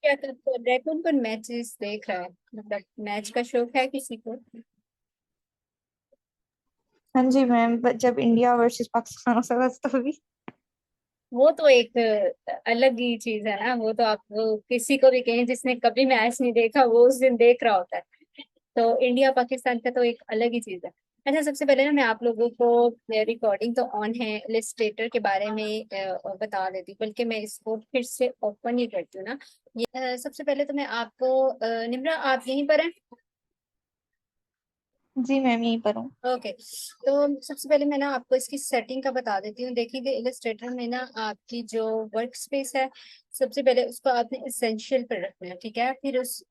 क्या करते हैं, कौन कौन मैचेस देख रहा है, मतलब मैच का शौक है किसी को? हाँ जी मैम, जब इंडिया वर्सेस पाकिस्तान होता था तभी। वो तो एक अलग ही चीज है ना, वो तो आप वो किसी को भी कहें जिसने कभी मैच नहीं देखा वो उस दिन देख रहा होता है। तो इंडिया पाकिस्तान का तो एक अलग ही चीज है। अच्छा, सबसे पहले ना मैं आप लोगों को, रिकॉर्डिंग तो ऑन है, इलस्ट्रेटर के बारे में बता देती हूँ, बल्कि मैं इसको फिर से ओपन ही करती हूँ ना। ये सबसे पहले तो मैं आपको निम्रा, आप यहीं पर हैं? जी मैम, यहीं पर हूँ। ओके, तो सबसे पहले मैं ना आपको इसकी सेटिंग का बता देती हूँ। देखिए इलस्ट्रेटर में ना आपकी जो वर्क स्पेस है, सबसे पहले उसको आपने एसेंशियल पर रखना है, ठीक है। फिर उस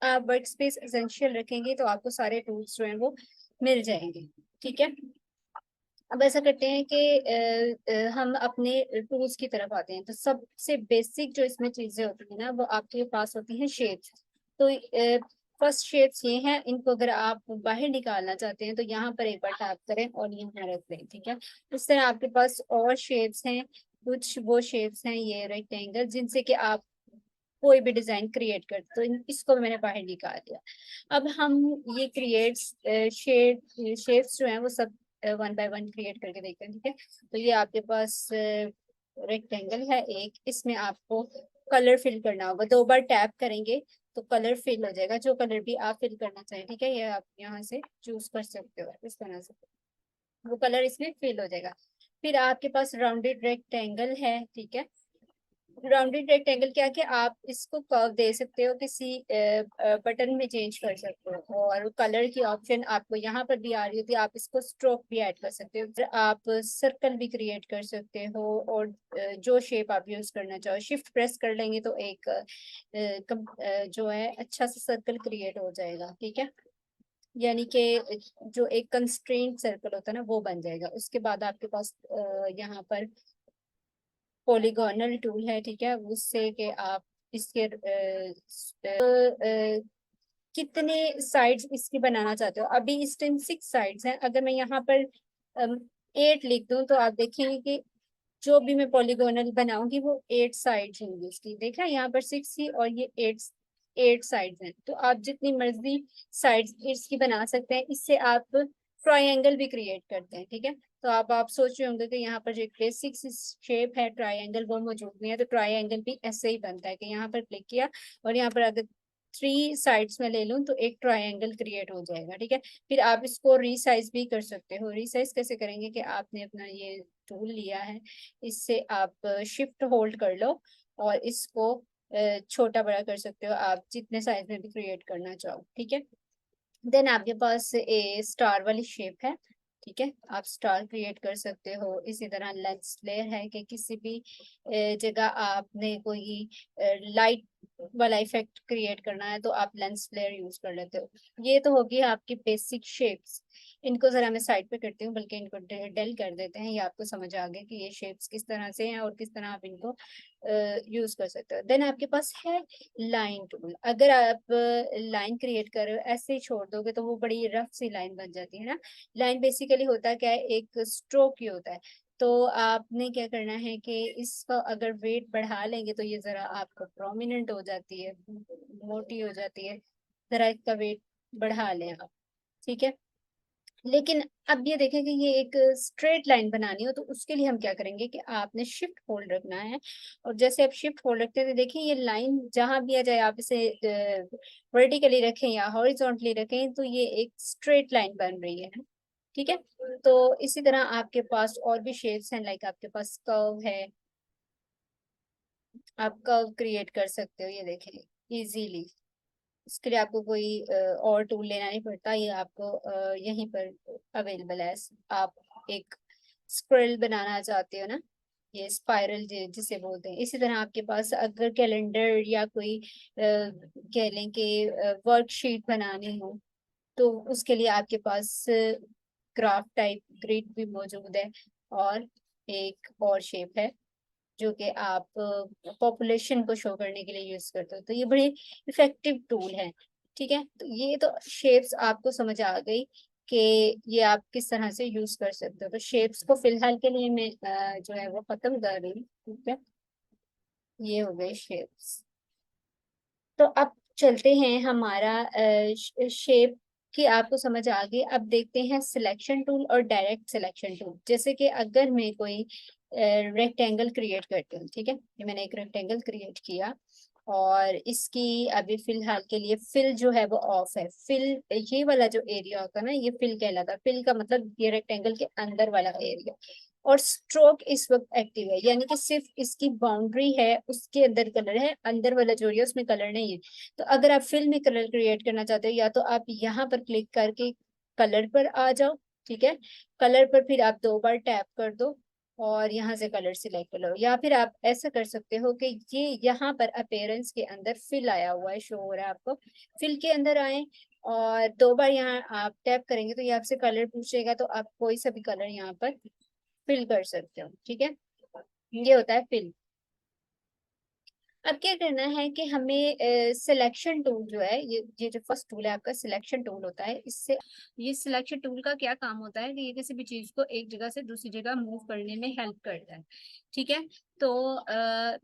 आप वर्क स्पेस एसेंशियल रखेंगे तो आपको सारे टूल्स जो हैं वो मिल जाएंगे, ठीक है। अब ऐसा करते हैं कि हम अपने टूल्स की तरफ आते हैं। तो सबसे बेसिक जो इसमें चीजें होती हैं ना, वो आपके पास होती हैं शेप्स। तो फर्स्ट शेप्स ये हैं, इनको अगर आप बाहर निकालना चाहते हैं तो यहाँ पर एक बार टैप करें और यहाँ रख दें, ठीक है। इस तरह आपके पास और शेप्स हैं, कुछ वो शेप्स हैं ये रेक्टेंगल, जिनसे कि आप कोई भी डिजाइन क्रिएट करते। तो इसको मैंने बाहर निकाल दिया। अब हम ये क्रिएट शेप्स जो हैं वो सब वन बाय वन क्रिएट करके देखते हैं, ठीक है। तो ये आपके पास रेक्टेंगल है एक, इसमें आपको कलर फिल करना होगा। दो बार टैप करेंगे तो कलर फिल हो जाएगा, जो कलर भी आप फिल करना चाहें, ठीक है। ये आप यहाँ से चूज कर सकते हो इस तरह से, वो कलर इसमें फिल हो जाएगा। फिर आपके पास राउंडेड रेक्टेंगल है, ठीक है। राउंडेड रेक्टेंगल क्या, कि आप इसको कर्व दे सकते हो, किसी बटन में चेंज कर सकते हो, और कलर की ऑप्शन आपको यहाँ पर भी आ रही होती है। आप इसको स्ट्रोक भी ऐड कर सकते हो, फिर आप सर्कल भी क्रिएट कर सकते हो, और जो शेप आप यूज करना चाहो शिफ्ट प्रेस कर लेंगे तो एक जो है अच्छा सा सर्कल क्रिएट हो जाएगा, ठीक है। यानी कि जो एक कंस्ट्रेंट सर्कल होता है ना वो बन जाएगा। उसके बाद आपके पास यहाँ पर पॉलीगोनल टूल है, ठीक है, उससे कि आप इसके कितने साइड्स इसकी बनाना चाहते हो। अभी इस टाइम 6 साइड्स हैं, अगर मैं यहाँ पर 8 लिख दूं तो आप देखेंगे कि जो भी मैं पॉलीगोनल बनाऊंगी वो 8 साइड्स होंगी इसकी। देखा, यहाँ पर 6 ही और ये 8 साइड्स हैं। तो आप जितनी मर्जी साइड्स इसकी बना सकते हैं। इससे आप ट्रायंगल भी क्रिएट करते हैं, ठीक है। तो आप सोच रहे होंगे कि यहाँ पर जो बेसिक शेप है ट्रायंगल वो मौजूद नहीं है। तो ट्रायंगल भी ऐसे ही बनता है कि यहाँ पर क्लिक किया और यहाँ पर अगर 3 साइड्स में ले लूँ तो एक ट्रायंगल क्रिएट हो जाएगा, ठीक है। फिर आप इसको रीसाइज भी कर सकते हो। रीसाइज कैसे करेंगे, कि आपने अपना ये टूल लिया है, इससे आप शिफ्ट होल्ड कर लो और इसको छोटा बड़ा कर सकते हो, आप जितने साइज में भी क्रिएट करना चाहो, ठीक है। देन आपके पास ए स्टार वाली शेप है, ठीक है। आप स्टार क्रिएट कर सकते हो। इसी तरह लेंस फ्लेयर है, कि किसी भी जगह आपने कोई लाइट वाला इफेक्ट क्रिएट करना है तो आप लेंस फ्लेयर यूज कर लेते हो। ये तो होगी आपकी बेसिक शेप्स। इनको जरा मैं साइड पे करती हूँ, बल्कि इनको डेल कर देते हैं, ये आपको समझ आ गया कि ये शेप्स किस तरह से हैं और किस तरह आप इनको यूज कर सकते हो। देन आपके पास है लाइन टूल। अगर आप लाइन क्रिएट कर रहे हो, ऐसे ही छोड़ दोगे तो वो बड़ी रफ सी लाइन बन जाती है ना। लाइन बेसिकली होता क्या है, एक स्ट्रोक ही होता है। तो आपने क्या करना है कि इसका अगर वेट बढ़ा लेंगे तो ये जरा आपको प्रोमिनेंट हो जाती है, मोटी हो जाती है। जरा इसका वेट बढ़ा लें आप, ठीक है। लेकिन अब ये देखें कि ये एक स्ट्रेट लाइन बनानी हो तो उसके लिए हम क्या करेंगे, कि आपने शिफ्ट होल्ड रखना है। और जैसे आप शिफ्ट होल्ड रखते हैं तो देखिए ये लाइन जहां भी आ जाए, आप इसे वर्टिकली रखें या हॉरिजॉन्टली रखें तो ये एक स्ट्रेट लाइन बन रही है, ठीक है। तो इसी तरह आपके पास और भी शेप्स हैं, लाइक आपके पास कर्व है, आप कर्व क्रिएट कर सकते हो, ये देखें इजीली। इसके लिए आपको कोई और टूल लेना नहीं पड़ता, ये आपको यहीं पर अवेलेबल है। आप एक स्क्रिल बनाना चाहते हो ना, ये स्पाइरल जिसे बोलते हैं। इसी तरह आपके पास अगर कैलेंडर या कोई कह लें कि वर्कशीट बनानी हो तो उसके लिए आपके पास ग्राफ टाइप ग्रिड भी मौजूद है। और एक और शेप है जो कि आप पॉपुलेशन को शो करने के लिए यूज करते हो। तो ये बड़ी इफेक्टिव टूल है, ठीक है। तो ये तो शेप्स आपको समझ आ गई कि ये आप किस तरह से यूज कर सकते हो। तो शेप्स को फिलहाल के लिए मैं जो है वो खत्म कर रही हूँ, ठीक है। ये हो गए शेप्स। तो अब चलते हैं हमारा शेप की आपको समझ आ गई। अब देखते हैं सिलेक्शन टूल और डायरेक्ट सिलेक्शन टूल। जैसे कि अगर मैं कोई रेक्टेंगल क्रिएट करती हूँ, ठीक है, ये मैंने एक रेक्टेंगल क्रिएट किया और इसकी अभी फिलहाल के लिए फिल जो है वो ऑफ है। फिल ये वाला जो एरिया होता है ना, ये फिल कहलाता है। फिल का मतलब ये रेक्टेंगल के अंदर वाला एरिया। और स्ट्रोक इस वक्त एक्टिव है, यानी कि सिर्फ इसकी बाउंड्री है, उसके अंदर कलर है, अंदर वाला जो एरिया उसमें कलर नहीं है। तो अगर आप फिल में कलर क्रिएट करना चाहते हो, या तो आप यहाँ पर क्लिक करके कलर पर आ जाओ, ठीक है, कलर पर फिर आप 2 बार टैप कर दो और यहाँ से कलर सिलेक्ट कर लो। या फिर आप ऐसा कर सकते हो कि ये यहाँ पर अपीयरेंस के अंदर फिल आया हुआ है, शो हो रहा है आपको, फिल के अंदर आए और 2 बार यहाँ आप टैप करेंगे तो ये आपसे कलर पूछेगा, तो आप कोई सा भी कलर यहाँ पर फिल कर सकते हो, ठीक है। ये होता है फिल। अब क्या करना है कि हमें सिलेक्शन टूल जो है, ये जो फर्स्ट टूल है आपका सिलेक्शन टूल होता है, इससे ये सिलेक्शन टूल का क्या काम होता है कि ये किसी भी चीज को एक जगह से दूसरी जगह मूव करने में हेल्प करता है, ठीक है। तो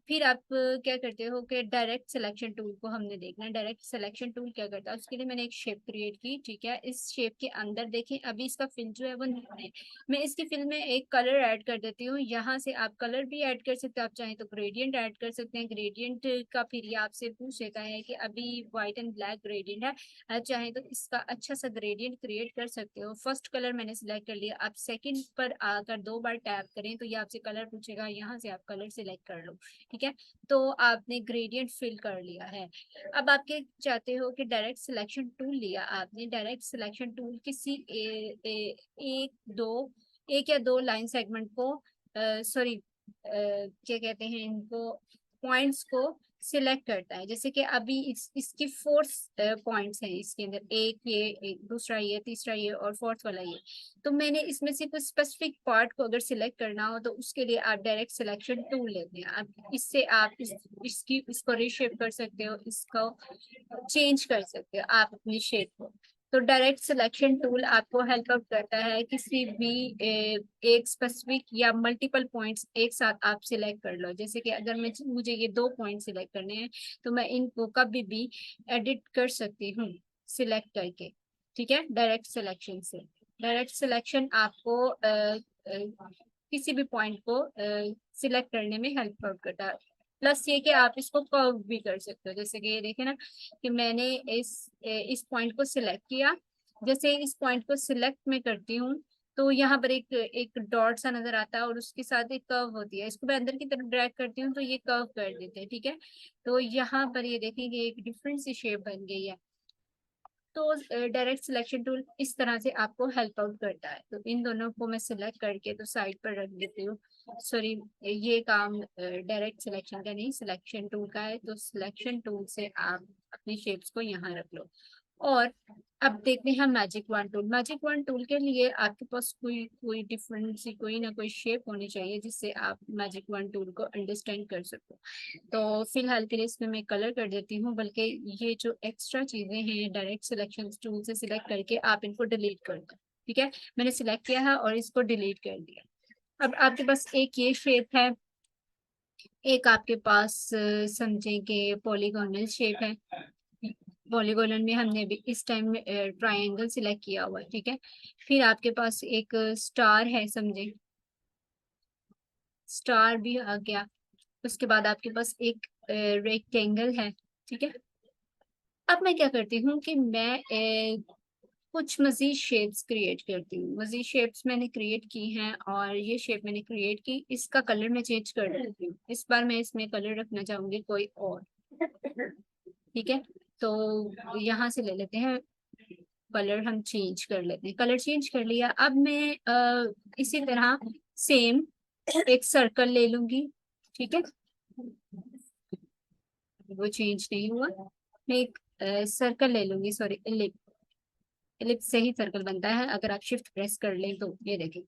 फिर आप क्या करते हो कि डायरेक्ट सिलेक्शन टूल को हमने देखना है। डायरेक्ट सिलेक्शन टूल क्या करता है, उसके लिए मैंने एक शेप क्रिएट की, ठीक है। इस शेप के अंदर देखें अभी इसका फिल जो है वो नहीं है। मैं इसकी फिल में एक कलर ऐड कर देती हूँ। यहाँ से आप कलर भी ऐड कर सकते हो, आप चाहें तो ग्रेडियंट ऐड कर सकते हैं। ग्रेडियंट का फिर ये आपसे पूछ लेता है कि अभी व्हाइट एंड ब्लैक ग्रेडियंट है, आप चाहें तो इसका अच्छा सा ग्रेडियंट क्रिएट कर सकते हो। फर्स्ट कलर मैंने सिलेक्ट कर लिया। आप सेकंड पर आकर 2 बार टैप करें तो ये आपसे कलर पूछेगा, यहाँ से आप कलर सिलेक्ट कर लो, ठीक है। तो आपने ग्रेडियंट फिल कर लिया है। अब आप क्या चाहते हो कि डायरेक्ट सिलेक्शन टूल लिया आपने, डायरेक्ट सिलेक्शन टूल किसी एक या दो लाइन सेगमेंट को, सॉरी क्या कहते हैं इनको, पॉइंट्स को सिलेक्ट करता है। जैसे कि अभी इसकी 4 पॉइंट्स हैं इसके अंदर, एक दूसरा ये, तीसरा ये और फोर्थ वाला ये। तो मैंने इसमें से कुछ स्पेसिफिक पार्ट को अगर सिलेक्ट करना हो तो उसके लिए आप डायरेक्ट सिलेक्शन टूल लेते हैं। आप इससे आप इसको रिशेप कर सकते हो, इसको चेंज कर सकते हो आप अपनी शेप को। तो डायरेक्ट सिलेक्शन टूल आपको हेल्प आउट करता है किसी भी एक स्पेसिफिक या मल्टीपल पॉइंट्स एक साथ आप सिलेक्ट कर लो। जैसे कि अगर मुझे ये 2 पॉइंट सिलेक्ट करने हैं तो मैं इनको कभी भी एडिट कर सकती हूँ सिलेक्ट करके, ठीक है, डायरेक्ट सिलेक्शन से। डायरेक्ट सिलेक्शन आपको किसी भी पॉइंट को सिलेक्ट करने में हेल्प आउट करता है। प्लस ये कि आप इसको कर्व भी कर सकते हो। जैसे कि ये देखे ना कि मैंने इस पॉइंट को सिलेक्ट किया। जैसे इस पॉइंट को सिलेक्ट में करती हूँ तो यहाँ पर एक डॉट सा नजर आता है और उसके साथ एक कर्व होती है। इसको मैं अंदर की तरफ ड्रैग करती हूँ तो ये कर्व कर देते हैं, ठीक है। तो यहाँ पर ये देखेंगे एक डिफरेंट सी शेप बन गई है। तो डायरेक्ट सिलेक्शन टूल इस तरह से आपको हेल्प आउट करता है। तो इन दोनों को मैं सिलेक्ट करके तो साइड पर रख देती हूँ। सॉरी, ये काम डायरेक्ट सिलेक्शन का नहीं, सिलेक्शन टूल का है। तो सिलेक्शन टूल से आप अपनी शेप्स को यहाँ रख लो। और अब देखते हैं magic one tool. Magic one tool के लिए आपके पास कोई कोई डिफरेंट सी कोई ना कोई शेप होनी चाहिए जिससे आप मैजिक वन टूल को अंडरस्टैंड कर सको। तो फिलहाल के लिए इसमें मैं कलर कर देती हूँ, बल्कि ये जो एक्स्ट्रा चीजें हैं डायरेक्ट सिलेक्शन टूल से सिलेक्ट करके आप इनको डिलीट कर दो, ठीक है। मैंने सिलेक्ट किया है और इसको डिलीट कर दिया। अब आपके पास एक ये शेप है, एक आपके पास समझे कि पॉलीगोनल शेप है। पॉलीगोनल में हमने भी इस टाइम ट्रायंगल सिलेक्ट किया हुआ है, ठीक है। फिर आपके पास एक स्टार है, समझे, स्टार भी आ गया। उसके बाद आपके पास एक रेक्टेंगल है, ठीक है। अब मैं क्या करती हूँ कि मैं कुछ मजीद शेप्स क्रिएट करती हूँ। मजीद शेप्स मैंने क्रिएट की हैं और ये शेप मैंने क्रिएट की, इसका कलर मैं चेंज कर देती हूँ। इस बार मैं इसमें कलर रखना चाहूंगी कोई और, ठीक है। तो यहाँ से ले लेते हैं कलर, हम चेंज कर लेते हैं। कलर चेंज कर लिया। अब मैं इसी तरह सेम एक सर्कल ले लूंगी, ठीक है। वो चेंज नहीं हुआ। मैं एक सर्कल ले लूंगी, सॉरी एलिप्स से ही सर्कल बनता है, अगर आप शिफ्ट प्रेस कर लें तो ये देखें,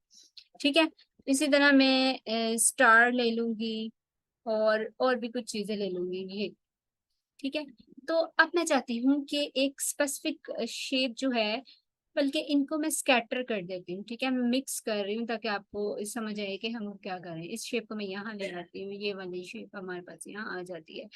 ठीक है। इसी तरह मैं स्टार ले लूंगी और भी कुछ चीजें ले लूंगी ये, ठीक है। तो अब मैं चाहती हूँ कि एक स्पेसिफिक शेप जो है बल्कि इनको मैं स्कैटर कर देती हूँ, ठीक है, मैं मिक्स कर रही हूँ ताकि आपको समझ आए कि हम क्या कर रहे हैं। इस शेप को मैं यहाँ ले आती हूँ, ये वाली शेप हमारे पास यहाँ आ जाती है।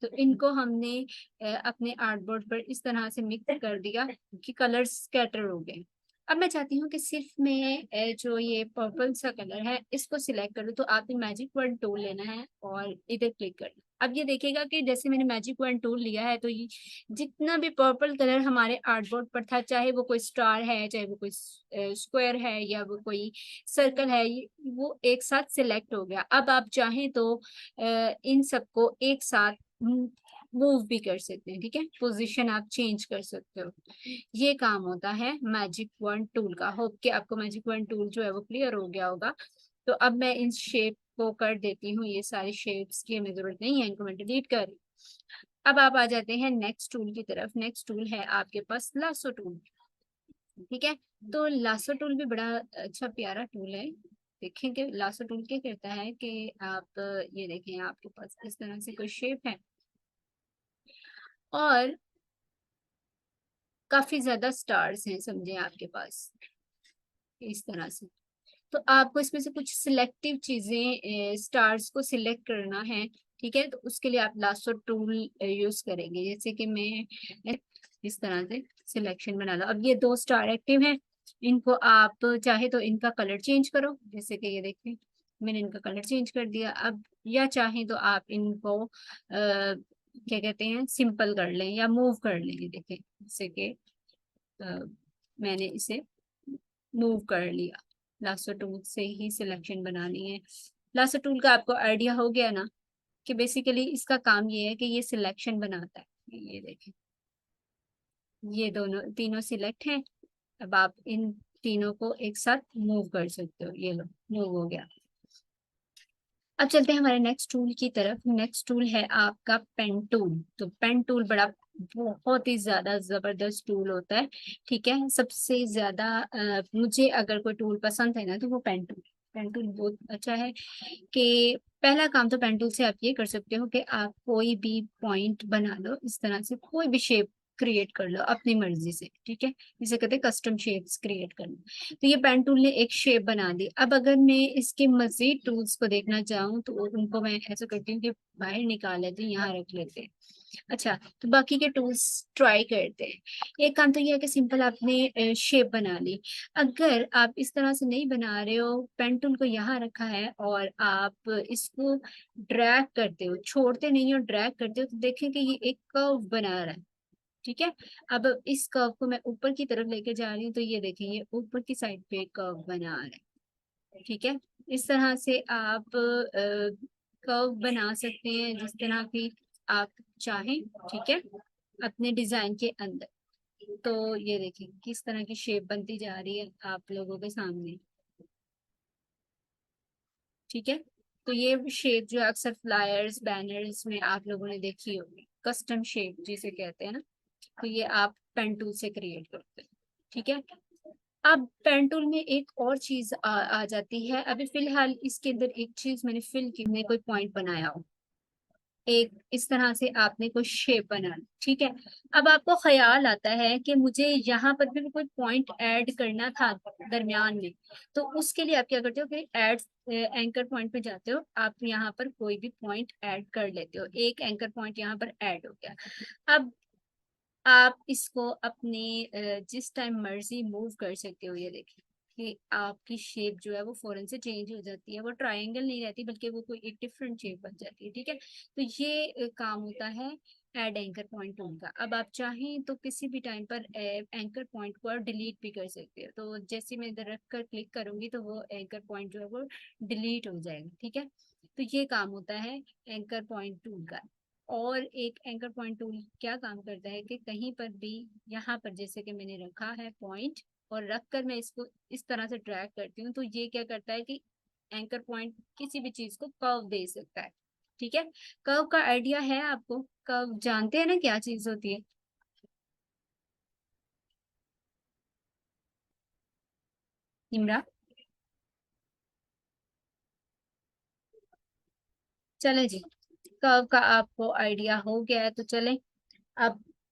तो इनको हमने अपने आर्ट बोर्ड पर इस तरह से मिक्स कर दिया कि कलर स्कैटर हो गए। अब मैं चाहती हूँ कि सिर्फ मैं जो ये पर्पल सा कलर है इसको सिलेक्ट कर लूँ। तो आपने मैजिक वर्ड टूल लेना है और इधर क्लिक करना। अब ये देखिएगा कि जैसे मैंने मैजिक वर्ड टूल लिया है तो ये जितना भी पर्पल कलर हमारे आर्टबोर्ड पर था, चाहे वो कोई स्टार है, चाहे वो कोई स्क्वायर है, या वो कोई सर्कल है, वो एक साथ सिलेक्ट हो गया। अब आप चाहें तो इन सबको एक साथ मूव भी कर सकते हैं, ठीक है, पोजीशन आप चेंज कर सकते हो। ये काम होता है मैजिक वन टूल का। होप कि आपको मैजिक वन टूल जो है वो क्लियर हो गया होगा। तो अब मैं इन शेप को कर देती हूँ, ये सारी शेप्स की हमें जरूरत नहीं है, इनको मैं डिलीट कर रही हूँ। अब आप आ जाते हैं नेक्स्ट टूल की तरफ। नेक्स्ट टूल है आपके पास लासो टूल, ठीक है। तो लासो टूल भी बड़ा अच्छा प्यारा टूल है। देखें कि लासो टूल क्या करता है कि आप ये देखें, आपके पास इस तरह से कोई शेप है और काफी ज्यादा स्टार्स हैं, समझे आपके पास इस तरह से। तो आपको इसमें से कुछ सिलेक्टिव चीजें स्टार्स को सिलेक्ट करना है, ठीक है। तो उसके लिए आप लासो टूल यूज करेंगे। जैसे कि मैं इस तरह से सिलेक्शन बना लो। अब ये दो स्टार एक्टिव हैं, इनको आप चाहे तो इनका कलर चेंज करो, जैसे कि ये देखिए मैंने इनका कलर चेंज कर दिया। अब या चाहे तो आप इनको क्या कहते हैं, सिंपल कर लें या मूव कर लें। ये देखिए जैसे कि मैंने इसे मूव कर लिया। लासो टूल से ही सिलेक्शन बनानी है। लासो टूल का आपको आइडिया हो गया ना कि बेसिकली इसका काम ये है कि ये सिलेक्शन बनाता है। ये देखें, ये दोनों तीनों सिलेक्ट हैं। अब आप इन तीनों को एक साथ मूव कर सकते हो। ये लो, मूव हो गया। अब चलते हैं हमारे नेक्स्ट टूल की तरफ। नेक्स्ट टूल है आपका पेन टूल। तो पेन टूल बड़ा बहुत ही ज्यादा जबरदस्त टूल होता है, ठीक है। सबसे ज्यादा मुझे अगर कोई टूल पसंद है ना तो वो पेन टूल। पेन टूल बहुत अच्छा है कि पहला काम तो पेन टूल से आप ये कर सकते हो कि आप कोई भी पॉइंट बना लो, इस तरह से कोई भी शेप क्रिएट कर लो अपनी मर्जी से, ठीक है। जिसे कहते हैं कस्टम शेप्स क्रिएट करना। तो ये पेन टूल ने एक शेप बना दी। अब अगर मैं इसके मजीद टूल्स को देखना चाहूँ तो उनको मैं ऐसा करती हूँ कि बाहर निकाल लेती हूँ, यहाँ रख लेते हैं। अच्छा, तो बाकी के टूल्स ट्राई करते हैं। एक काम तो ये है कि सिंपल आपने शेप बना ली। अगर आप इस तरह से नहीं बना रहे हो, पेन टूल को यहाँ रखा है और आप इसको ड्रैग करते हो, छोड़ते नहीं हो, ड्रैग करते हो, तो देखें कि ये एक कर्व बना रहा है, ठीक है। अब इस कर्व को मैं ऊपर की तरफ लेके जा रही हूँ तो ये देखें ये ऊपर की साइड पे कर्व बना रहा है, ठीक है। इस तरह से आप कर्व बना सकते हैं जिस तरह की आप चाहें, ठीक है, अपने डिजाइन के अंदर। तो ये देखिए किस तरह की शेप बनती जा रही है आप लोगों के सामने, ठीक है। तो ये शेप जो अक्सर फ्लायर्स बैनर्स में आप लोगों ने देखी होगी, कस्टम शेप जिसे कहते हैं ना, तो ये आप पेन टूल से क्रिएट करते हैं, ठीक है। अब पेन टूल में एक और चीज आ जाती है। अभी फिलहाल इसके अंदर एक चीज मैंने फिल की, मैंने कोई पॉइंट बनाया हो, एक इस तरह से आपने कोई शेप बनाना, ठीक है। अब आपको ख्याल आता है कि मुझे यहाँ पर भी कोई पॉइंट ऐड करना था दरमियान में। तो उसके लिए आप क्या करते हो कि ऐड एंकर पॉइंट पे जाते हो, आप यहाँ पर कोई भी पॉइंट ऐड कर लेते हो। एक एंकर पॉइंट यहाँ पर ऐड हो गया। अब आप इसको अपने जिस टाइम मर्जी मूव कर सकते हो। ये देखिए कि आपकी शेप जो है वो फौरन से चेंज हो जाती है, वो ट्रायंगल नहीं रहती बल्कि वो कोई एक डिफरेंट शेप बन जाती है, ठीक है। तो ये काम होता है ऐड एंकर पॉइंट टूल का। अब आप चाहें तो किसी भी टाइम पर एंकर पॉइंट को डिलीट भी कर सकते हो। तो जैसे मैं इधर रख कर क्लिक करूंगी तो वो एंकर पॉइंट जो है वो डिलीट हो जाएगा, ठीक है। तो ये काम होता है एंकर पॉइंट टूल का। और एक एंकर पॉइंट टूल क्या काम करता है कि कहीं पर भी यहाँ पर जैसे कि मैंने रखा है पॉइंट और रख कर मैं इसको इस तरह से ड्रैग करती हूँ तो ये क्या करता है कि एंकर पॉइंट किसी भी चीज को कर्व दे सकता है, ठीक है। कर्व का आइडिया है आपको? कर्व जानते हैं ना क्या चीज होती है? निम्रा, चले जी, कर्व का आपको आइडिया हो गया है तो चले अब